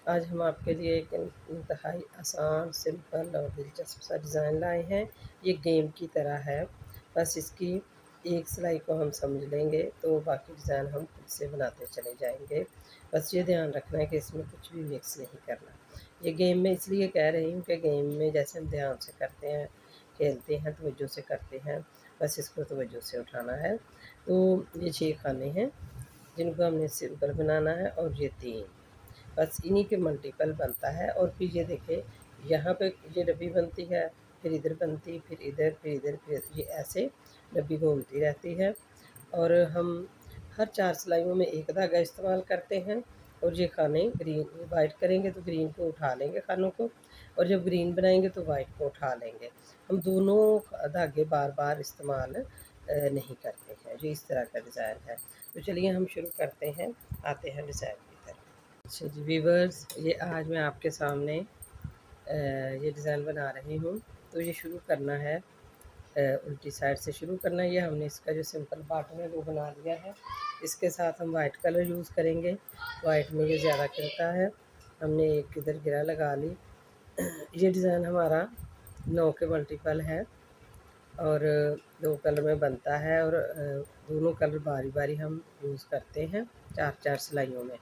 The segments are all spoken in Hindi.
आज हम आपके लिए एक इंतहाई आसान, सिंपल और दिलचस्प सा डिज़ाइन लाए हैं। ये गेम की तरह है, बस इसकी एक सिलाई को हम समझ लेंगे तो बाकी डिज़ाइन हम खुद से बनाते चले जाएंगे। बस ये ध्यान रखना है कि इसमें कुछ भी मिक्स नहीं करना। ये गेम मैं इसलिए कह रही हूँ कि गेम में जैसे हम ध्यान से करते हैं, खेलते हैं, तवज्जो से करते हैं, बस इसको तवज्जो से उठाना है। तो ये 6 खाने हैं जिनको हमने सिंपल बनाना है और ये 3, बस इन्हीं के मल्टीपल बनता है। और फिर ये देखिए, यहाँ पे ये डब्बी बनती है, फिर इधर बनती, फिर इधर, फिर इधर, फिर ये ऐसे डब्बी घूमती रहती है। और हम हर 4 सिलाइयों में एक धागा इस्तेमाल करते हैं। और ये खाने ग्रीन वाइट करेंगे तो ग्रीन को उठा लेंगे खानों को, और जब ग्रीन बनाएंगे तो वाइट को उठा लेंगे। हम दोनों धागे बार बार इस्तेमाल नहीं करते हैं। ये इस तरह का डिज़ाइन है। तो चलिए हम शुरू करते हैं, आते हैं डिज़ाइन की तरफ। अच्छा जी व्यूवर्स, ये आज मैं आपके सामने ये डिज़ाइन बना रही हूँ। तो ये शुरू करना है, उल्टी साइड से शुरू करना है। ये हमने इसका जो सिंपल बॉटम है वो बना लिया है। इसके साथ हम वाइट कलर यूज़ करेंगे, वाइट में ये ज़्यादा खिलता है। हमने एक इधर गिरा लगा ली। ये डिज़ाइन हमारा 9 के मल्टीपल है और 2 कलर में बनता है। और दोनों कलर बारी बारी हम यूज़ करते हैं 4-4 सिलाइयों में।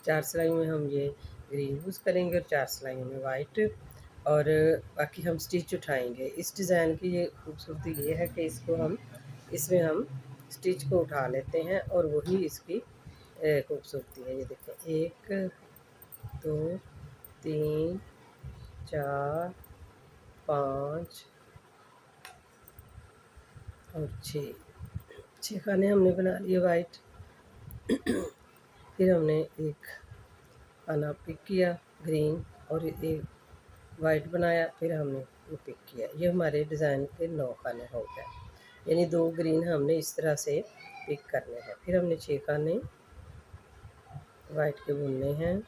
4 सिलाइयों में हम ये ग्रीन यूज़ करेंगे और 4 सिलाइयों में वाइट, और बाकी हम स्टिच उठाएंगे। इस डिज़ाइन की ये खूबसूरती ये है कि इसमें हम स्टिच को उठा लेते हैं और वही इसकी खूबसूरती है। ये देखें, 1 2 3 4 5 और 6 खाने हमने बना लिए वाइट। फिर हमने एक खाना पिक किया ग्रीन और एक वाइट बनाया, फिर हमने ये पिक किया। ये हमारे डिज़ाइन के 9 खाने हो गए, यानी 2 ग्रीन हमने इस तरह से पिक करने हैं। फिर हमने 6 खाने वाइट के बुनने हैं।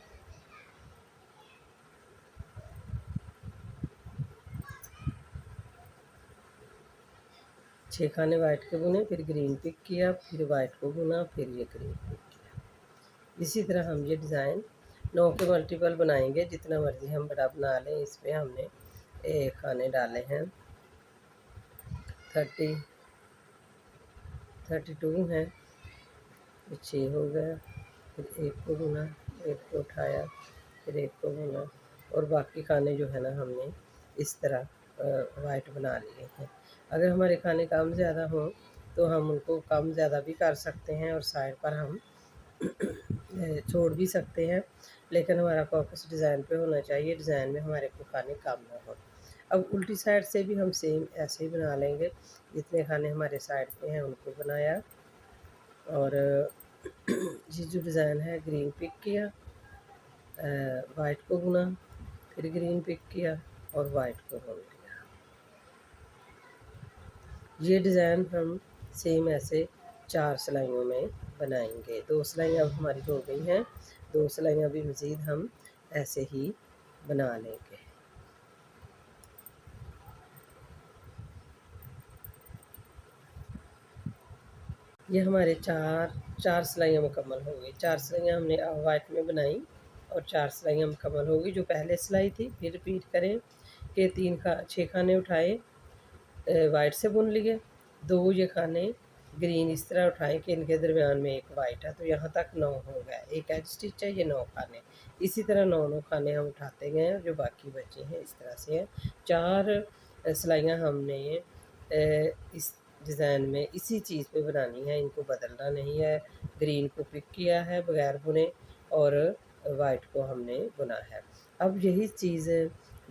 छः खाने वाइट के बुने, फिर ग्रीन पिक किया, फिर वाइट को बुना, फिर ये ग्रीन पिक किया। इसी तरह हम ये डिज़ाइन 9 के मल्टीपल बनाएंगे, जितना मर्ज़ी हम बड़ा बना लें। इसमें हमने खाने डाले हैं 30 32 हैं, 6 हो गया। फिर एक को बुना, एक को उठाया, फिर एक को बुना, और बाकी खाने जो है ना हमने इस तरह वाइट बना लिए हैं। अगर हमारे खाने कम ज़्यादा हों तो हम उनको कम ज़्यादा भी कर सकते हैं और साइड पर हम छोड़ भी सकते हैं, लेकिन हमारा फोकस डिज़ाइन पे होना चाहिए, डिज़ाइन में हमारे को खाने कम ना हो। अब उल्टी साइड से भी हम सेम ऐसे ही बना लेंगे। जितने खाने हमारे साइड पे हैं उनको बनाया, और ये जो डिज़ाइन है ग्रीन पिक किया, वाइट को बुना, फिर ग्रीन पिक किया और वाइट को बुन लिया। ये डिज़ाइन हम सेम ऐसे 4 सिलाइयों में बनाएंगे। 2 सिलाइयाँ अब हमारी हो गई हैं, 2 सिलाइयाँ भी मज़ीद हम ऐसे ही बना लेंगे। ये हमारे चार सिलाइयाँ मुकम्मल हो गई। 4 सिलाइयाँ हमने वाइट में बनाई और 4 सिलाइयाँ मुकम्मल हो गई। जो पहले सिलाई थी फिर रिपीट करें कि 6 खाने उठाए, वाइट से बुन लिए, 2 ये खाने ग्रीन इस तरह उठाएँ कि इनके दरमियान में एक वाइट है, तो यहाँ तक 9 हो गया। एक एज स्टिच है, ये 9 खाने। इसी तरह 9 खाने हम उठाते गए हैं, जो बाकी बचे हैं इस तरह से हैं। 4 सिलाइयाँ हमने इस डिज़ाइन में इसी चीज़ पे बनानी है, इनको बदलना नहीं है। ग्रीन को पिक किया है बगैर बुने और वाइट को हमने बुना है। अब यही चीज़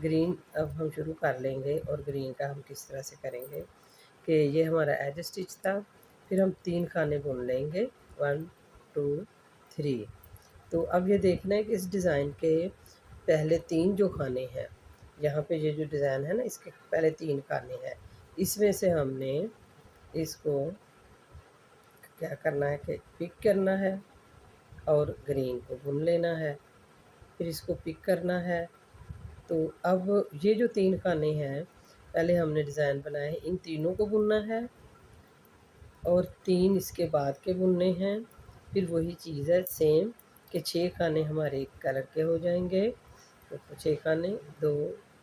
ग्रीन अब हम शुरू कर लेंगे, और ग्रीन का हम किस तरह से करेंगे कि ये हमारा एज स्टिच था, फिर हम 3 खाने बुन लेंगे, 1 2 3। तो अब ये देखना है कि इस डिज़ाइन के पहले 3 जो खाने हैं, यहाँ पे ये जो डिज़ाइन है ना, इसके पहले 3 खाने हैं, इसमें से हमने इसको क्या करना है कि पिक करना है और ग्रीन को बुन लेना है, फिर इसको पिक करना है। तो अब ये जो 3 खाने हैं, पहले हमने डिज़ाइन बनाए, इन तीनों को बुनना है और 3 इसके बाद के बुनने हैं। फिर वही चीज़ है सेम कि 6 खाने हमारे एक कलर के हो जाएंगे। तो 6 खाने, 2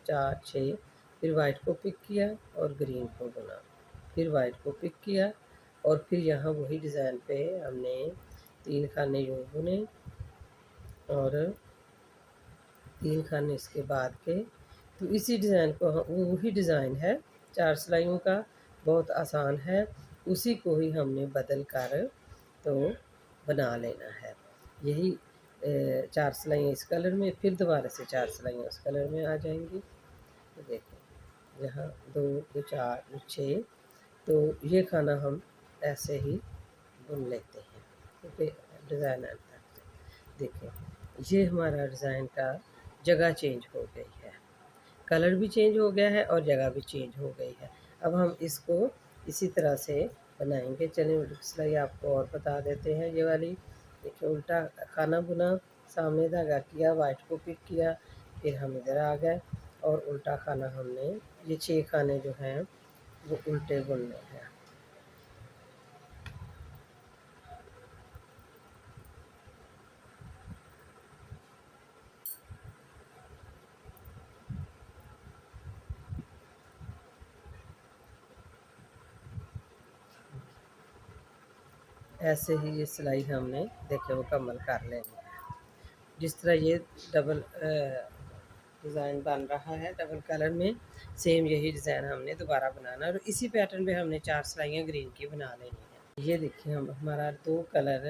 4 6, फिर वाइट को पिक किया और ग्रीन को बुना, फिर वाइट को पिक किया और फिर यहाँ वही डिज़ाइन पे हमने 3 खाने यूँ बुने और 3 खाने इसके बाद के। तो इसी डिज़ाइन को वही डिज़ाइन है 4 सिलाइयों का, बहुत आसान है। उसी को ही हमने बदल कर तो बना लेना है। यही 4 सिलाइयाँ इस कलर में, फिर दोबारा से 4 सिलाइयाँ उस कलर में आ जाएंगी। तो देखें यहाँ 2 2 4 6, तो ये खाना हम ऐसे ही बुन लेते हैं क्योंकि डिज़ाइन आता है। देखें ये हमारा डिज़ाइन का जगह चेंज हो गई है, कलर भी चेंज हो गया है और जगह भी चेंज हो गई है। अब हम इसको इसी तरह से बनाएंगे। चलिए उल्टी सिलाई आपको और बता देते हैं। ये वाली देखिए, उल्टा खाना बुना, सामने धागा किया, वाइट को पिक किया, फिर हम इधर आ गए और उल्टा खाना हमने, ये 6 खाने जो हैं वो उल्टे बुनने हैं। ऐसे ही ये सिलाई हमने देखिए मुकम्मल कर लेनी है। जिस तरह ये डबल डिज़ाइन बन रहा है डबल कलर में, सेम यही डिज़ाइन हमने दोबारा बनाना है और इसी पैटर्न पे हमने 4 सिलाइयाँ ग्रीन की बना लेनी है। ये देखिए हम हमारा 2 कलर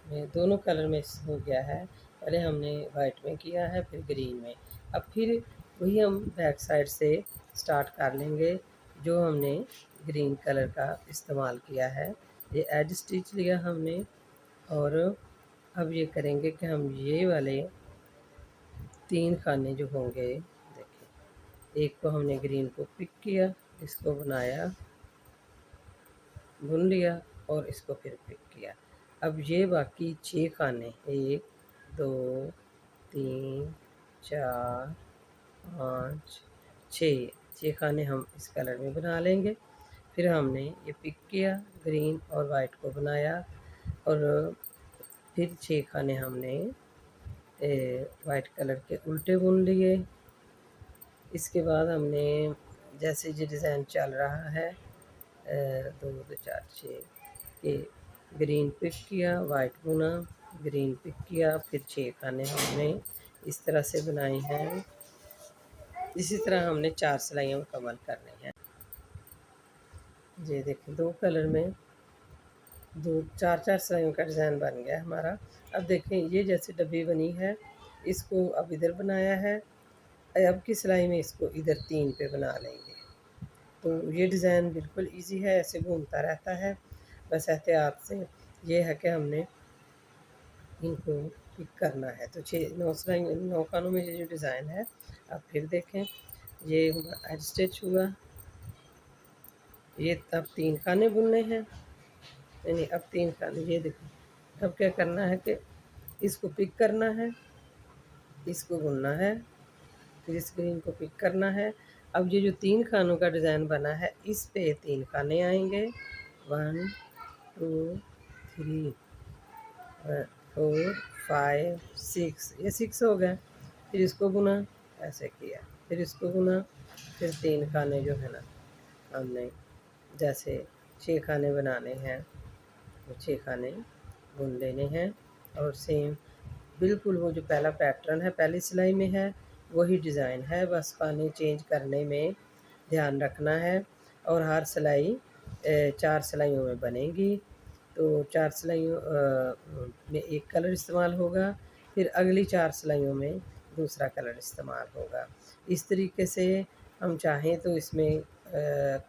में, दोनों कलर में हो गया है। पहले हमने वाइट में किया है, फिर ग्रीन में। अब फिर वही हम बैक साइड से स्टार्ट कर लेंगे जो हमने ग्रीन कलर का इस्तेमाल किया है। ये एज स्टिच लिया हमने और अब ये करेंगे कि हम ये वाले 3 खाने जो होंगे, देखिए एक को हमने ग्रीन को पिक किया, इसको बनाया, बुन लिया और इसको फिर पिक किया। अब ये बाकी 6 खाने 1 2 3 4 5 6 खाने हम इस कलर में बना लेंगे। फिर हमने ये पिक किया, ग्रीन और वाइट को बनाया और फिर 6 खाने हमने वाइट कलर के उल्टे बुन लिए। इसके बाद हमने जैसे ये डिज़ाइन चल रहा है 2 2 4 6 के, ग्रीन पिक किया, वाइट बुना, ग्रीन पिक किया, फिर 6 खाने हमने इस तरह से बनाए हैं। इसी तरह हमने 4 सिलाइयाँ मुकम्मल करनी हैं। ये देखिए 2 कलर में 2 4 4 सिलाइयों का डिज़ाइन बन गया हमारा। अब देखें ये जैसे डब्बी बनी है, इसको अब इधर बनाया है, अब की सिलाई में इसको इधर 3 पे बना लेंगे। तो ये डिज़ाइन बिल्कुल इजी है, ऐसे घूमता रहता है। बस एहतियात से ये है कि हमने इनको पिक करना है। तो 9 सिलाई 9 खानों में ये जो डिज़ाइन है, अब फिर देखें ये एज स्टिच हुआ। ये अब 3 खाने बुनने हैं, यानी अब 3 खाने, ये देखें। अब क्या करना है कि इसको पिक करना है, इसको बुनना है, फिर इस ग्रीन को पिक करना है। अब ये जो 3 खानों का डिज़ाइन बना है, इस पे 3 खाने आएंगे, 1 2 3 4 5 6, ये 6 हो गए। फिर इसको बुना, ऐसे किया, फिर इसको बुना, फिर 3 खाने जो है ना हमने जैसे 6 खाने बनाने हैं, तो 6 खाने बुन लेने हैं और सेम बिल्कुल वो जो पहला पैटर्न है पहली सिलाई में है वही डिज़ाइन है, बस खाने चेंज करने में ध्यान रखना है। और हर सिलाई 4 सिलाइयों में बनेगी। तो 4 सिलाइयों में एक कलर इस्तेमाल होगा, फिर अगली 4 सिलाइयों में दूसरा कलर इस्तेमाल होगा। इस तरीके से हम चाहें तो इसमें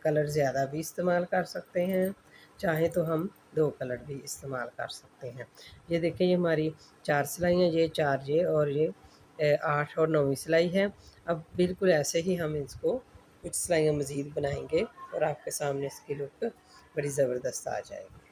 कलर ज़्यादा भी इस्तेमाल कर सकते हैं, चाहें तो हम 2 कलर भी इस्तेमाल कर सकते हैं। ये देखें ये हमारी 4 सिलाइयाँ, ये 4 ये और ये 8 और 9वीं सिलाई है। अब बिल्कुल ऐसे ही हम इसको कुछ सिलाइयाँ मज़ीद बनाएंगे और आपके सामने इसकी लुक बड़ी ज़बरदस्त आ जाएगी।